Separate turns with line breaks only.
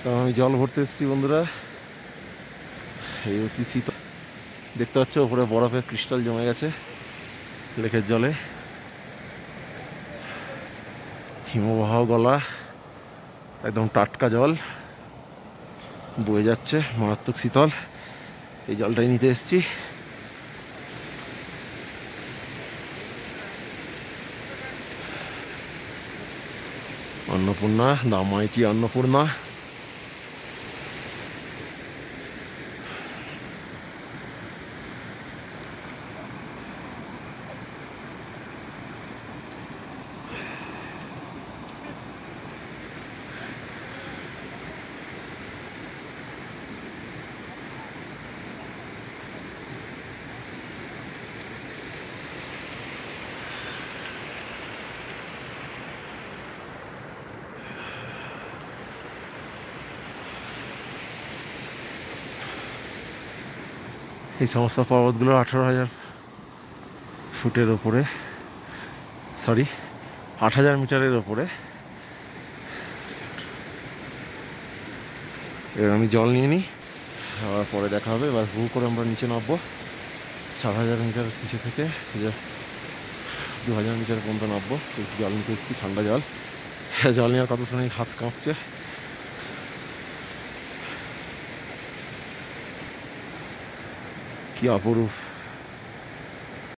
কারণ আমি জল ভরতে এসেছি বন্ধুরা। এই অতি শীতল, দেখতে পাচ্ছ ওপরে বরফের ক্রিস্টাল জমে গেছে লেকের জলে। হিমবাহ গলা, একদম টাটকা জল বয়ে যাচ্ছে, মারাত্মক শীতল। এই জলটাই নিতে এসেছি। অন্নপূর্ণা, দা মাইটি অন্নপূর্ণা। এই সমস্ত পর্বতগুলো 18,000 ফুটের ওপরে, সরি 8,000 মিটারের ওপরে। এবার আমি জল নিয়ে নিই, আবার পরে দেখা হবে। এবার হু করে আমরা নিচে নামবো 4,000 মিটার নিচে থেকে 2,000 মিটার পর্যন্ত নামবো। জল নিতে এসেছি, ঠান্ডা জল। জল নেওয়ার কত সময় হাত কাঁপছে। কি অপরূপ